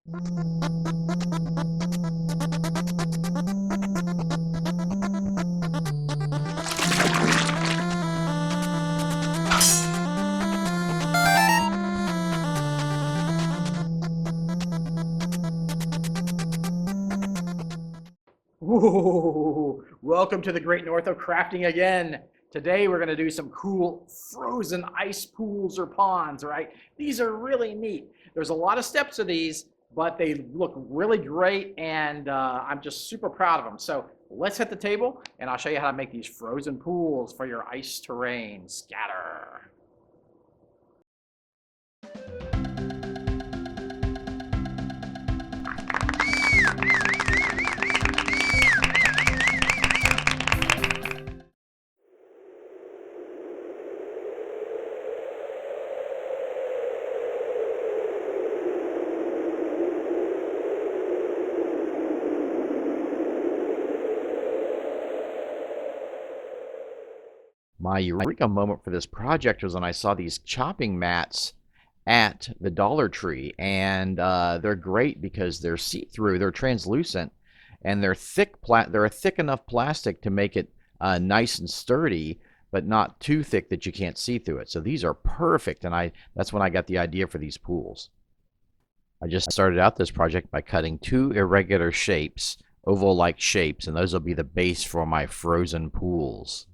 Ooh, welcome to the Great North of Crafting again. Today we're going to do some cool frozen ice pools or ponds, right? These are really neat. There's a lot of steps to these, but they look really great, and I'm just super proud of them. So let's hit the table, and I'll show you how to make these frozen pools for your ice terrain. Scatter. My eureka moment for this project was when I saw these chopping mats at the Dollar Tree, and they're great because they're see-through, they're translucent, and they're a thick enough plastic to make it nice and sturdy, but not too thick that you can't see through it. So these are perfect, and that's when I got the idea for these pools. I just started out this project by cutting 2 irregular shapes, oval-like shapes, and those will be the base for my frozen pools.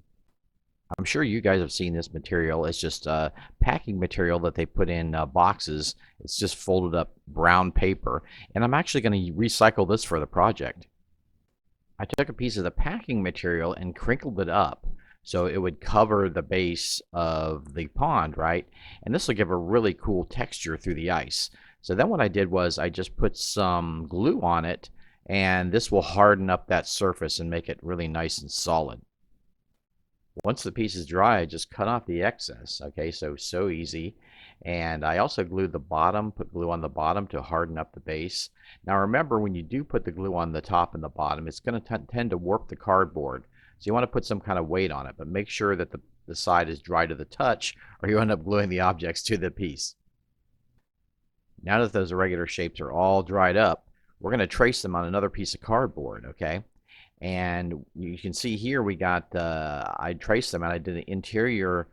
I'm sure you guys have seen this material. It's just packing material that they put in boxes. It's just folded up brown paper. And I'm actually going to recycle this for the project. I took a piece of the packing material and crinkled it up so it would cover the base of the pond, right? And this will give a really cool texture through the ice. So then what I did was I just put some glue on it, and this will harden up that surface and make it really nice and solid. Once the piece is dry, I just cut off the excess. Okay, so easy. And I also glued the bottom, put glue on the bottom to harden up the base. Now remember, when you do put the glue on the top and the bottom, it's going to tend to warp the cardboard. So you want to put some kind of weight on it, but make sure that the side is dry to the touch, or you end up gluing the objects to the piece. Now that those irregular shapes are all dried up, we're going to trace them on another piece of cardboard, okay? And you can see here we got, I traced them and I did an interior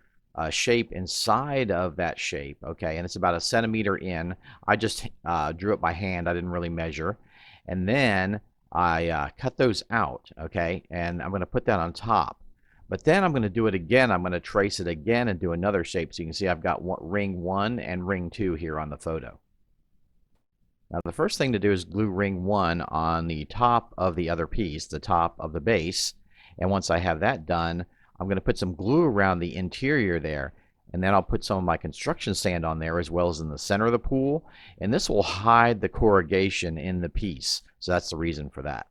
shape inside of that shape, okay? And it's about 1 centimeter in. I just drew it by hand. I didn't really measure. And then I cut those out, okay? And I'm going to put that on top. But then I'm going to do it again. I'm going to trace it again and do another shape. So you can see I've got ring 1 and ring 2 here on the photo. Now the first thing to do is glue ring 1 on the top of the other piece, the top of the base. And once I have that done, I'm going to put some glue around the interior there. And then I'll put some of my construction sand on there as well as in the center of the pool. And this will hide the corrugation in the piece. So that's the reason for that.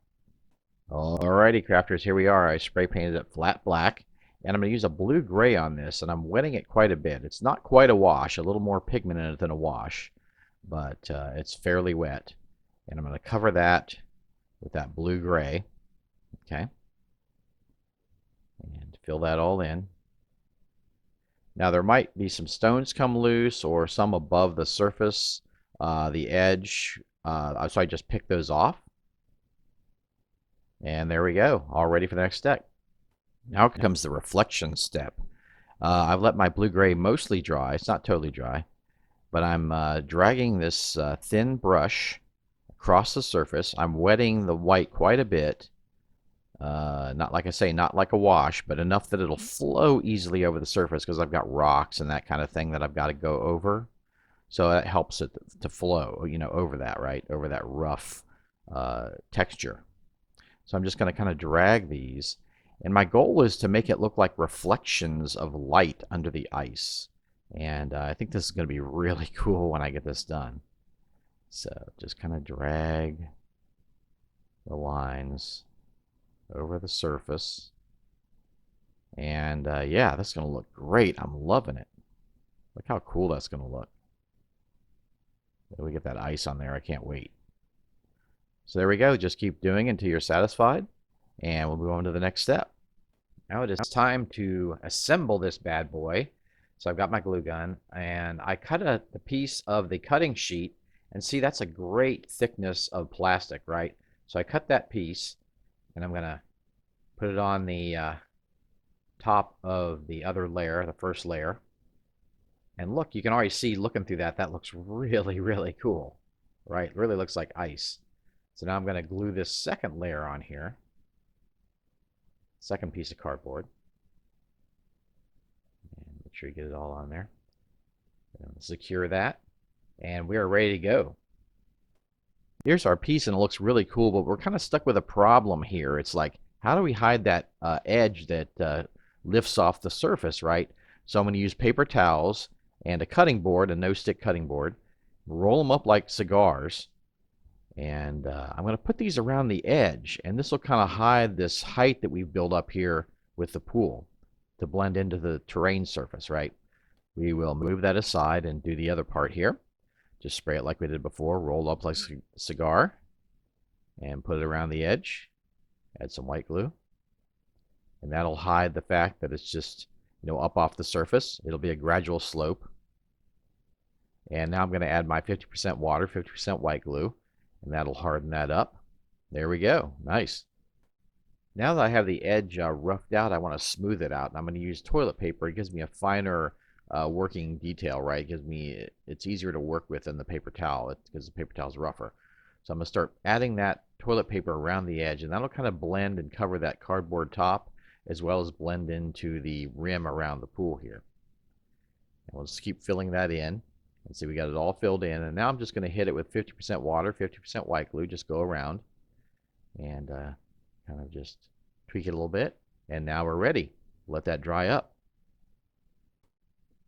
Alrighty, crafters, here we are. I spray painted it flat black. And I'm going to use a blue-gray on this. And I'm wetting it quite a bit. It's not quite a wash, a little more pigment in it than a wash. But it's fairly wet. And I'm going to cover that with that blue-gray. Okay. And fill that all in. Now there might be some stones come loose or some above the surface, the edge. So I just pick those off. And there we go, all ready for the next step. Now comes the reflection step. I've let my blue-gray mostly dry. It's not totally dry. But I'm dragging this thin brush across the surface. I'm wetting the white quite a bit. Not like I say, not like a wash, but enough that it'll flow easily over the surface because I've got rocks and that kind of thing that I've got to go over. So that helps it to flow, you know, over that, right? Over that rough texture. So I'm just going to kind of drag these. And my goal is to make it look like reflections of light under the ice. And I think this is going to be really cool when I get this done. So just kind of drag the lines over the surface. And yeah, that's going to look great. I'm loving it. Look how cool that's going to look. We get that ice on there. I can't wait. So there we go. Just keep doing it until you're satisfied. And we'll move on to the next step. Now it is time to assemble this bad boy. So I've got my glue gun, and I cut the piece of the cutting sheet, And see, that's a great thickness of plastic, right? So I cut that piece, and I'm going to put it on the top of the other layer, the first layer. And look, you can already see looking through that, that looks really, really cool, right? It really looks like ice. So now I'm going to glue this second layer on here, second piece of cardboard. And make sure you get it all on there. And secure that, and we are ready to go. Here's our piece, and it looks really cool, but we're kind of stuck with a problem here. It's like, how do we hide that edge that lifts off the surface, right? So I'm going to use paper towels and a cutting board, a no-stick cutting board, roll them up like cigars, and I'm going to put these around the edge, and this will kind of hide this height that we've built up here with the pool to blend into the terrain surface, right? We will move that aside and do the other part here. Just spray it like we did before, roll up like a cigar, and put it around the edge. Add some white glue, and that'll hide the fact that it's just, up off the surface. It'll be a gradual slope. And now I'm going to add my 50% water, 50% white glue, and that'll harden that up. There we go. Nice. Now that I have the edge roughed out, I want to smooth it out. And I'm going to use toilet paper. It gives me a finer working detail, right? It's easier to work with than the paper towel because the paper towel is rougher. So I'm going to start adding that toilet paper around the edge, and that'll kind of blend and cover that cardboard top as well as blend into the rim around the pool here. And we'll just keep filling that in. And see, we got it all filled in, and now I'm just going to hit it with 50% water, 50% white glue, just go around and kind of just tweak it a little bit, and now we're ready. Let that dry up.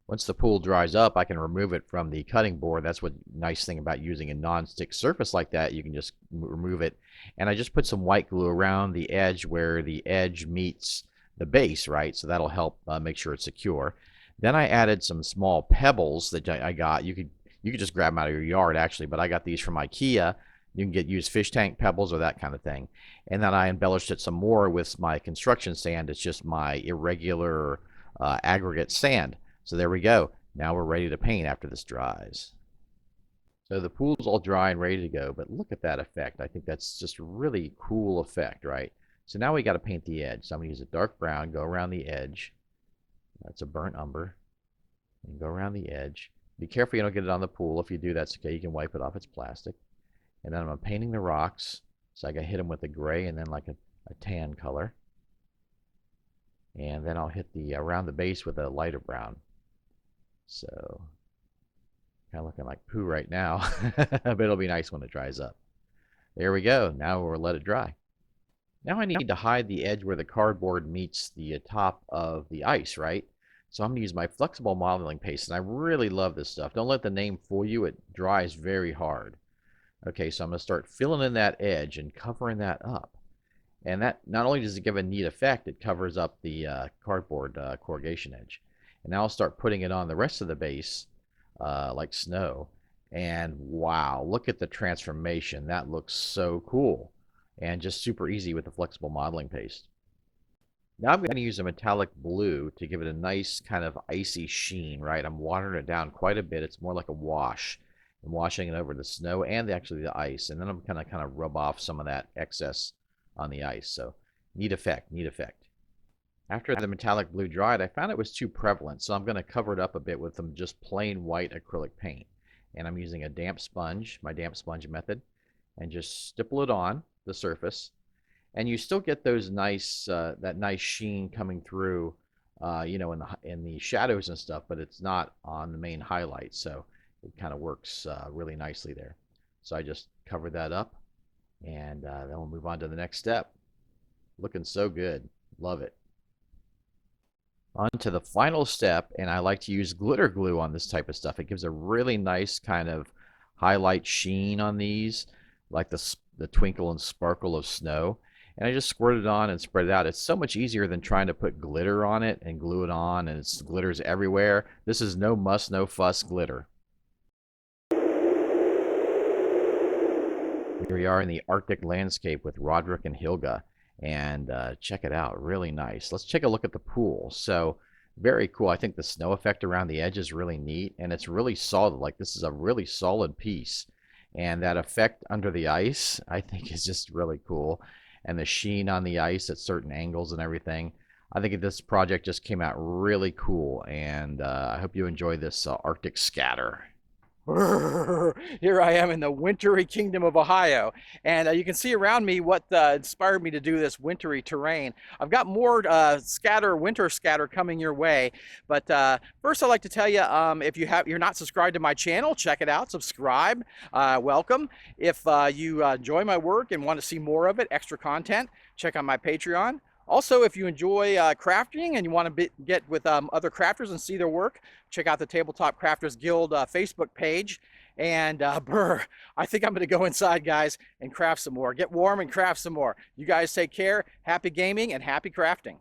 Once the pool dries up, I can remove it from the cutting board. That's what nice thing about using a non-stick surface like that. You can just remove it. And I just put some white glue around the edge where the edge meets the base, right? So that'll help make sure it's secure. Then I added some small pebbles that I got. You could just grab them out of your yard, actually, but I got these from IKEA. You can use fish tank pebbles or that kind of thing. And then I embellished it some more with my construction sand. It's just my irregular aggregate sand. So there we go. Now we're ready to paint after this dries. So the pool's all dry and ready to go, but look at that effect. I think that's just a really cool effect, right? So now we got to paint the edge. So I'm going to use a dark brown, go around the edge. That's a burnt umber. And go around the edge. Be careful you don't get it on the pool. If you do, that's okay. You can wipe it off. It's plastic. And then I'm painting the rocks. So I got to hit them with a gray and then like a tan color. And then I'll hit the around the base with a lighter brown. So kind of looking like poo right now, but it'll be nice when it dries up. There we go. Now we'll let it dry. Now I need to hide the edge where the cardboard meets the top of the ice, right? So I'm going to use my flexible modeling paste, and I really love this stuff. Don't let the name fool you. It dries very hard. Okay, so I'm going to start filling in that edge and covering that up. And that not only does it give a neat effect, it covers up the cardboard corrugation edge. And now I'll start putting it on the rest of the base like snow. And wow, look at the transformation. That looks so cool. And just super easy with the flexible modeling paste. Now I'm going to use a metallic blue to give it a nice kind of icy sheen, right? I'm watering it down quite a bit. It's more like a wash. I'm washing it over the snow and actually the ice. And then I'm going to kind of rub off some of that excess on the ice. So neat effect, neat effect. After the metallic blue dried, I found it was too prevalent. So I'm going to cover it up a bit with some just plain white acrylic paint. And I'm using a damp sponge, my damp sponge method, and just stipple it on the surface. And you still get those nice, that nice sheen coming through, in the shadows and stuff, but it's not on the main highlight. So it kind of works really nicely there. So I just cover that up, and then we'll move on to the next step. Looking so good. Love it. On to the final step, and I like to use glitter glue on this type of stuff. It gives a really nice kind of highlight sheen on these, like the twinkle and sparkle of snow. And I just squirt it on and spread it out. It's so much easier than trying to put glitter on it and glue it on, and it's glitters everywhere. This is no muss, no fuss glitter. Here we are in the Arctic landscape with Roderick and Hilga. And check it out, really nice. Let's take a look at the pool. So very cool. I think the snow effect around the edge is really neat, and it's really solid. Like, this is a really solid piece. And that effect under the ice, I think, is just really cool. And the sheen on the ice at certain angles and everything. I think this project just came out really cool, and I hope you enjoy this Arctic scatter. Here I am in the wintry kingdom of Ohio, and you can see around me what inspired me to do this wintry terrain. I've got more winter scatter coming your way, but first I'd like to tell you, if you're not subscribed to my channel, check it out, subscribe, welcome. If you enjoy my work and want to see more of it, extra content, check out my Patreon. Also, if you enjoy crafting and you want to get with other crafters and see their work, check out the Tabletop Crafters Guild Facebook page. And I think I'm going to go inside, guys, and craft some more. Get warm and craft some more. You guys take care. Happy gaming and happy crafting.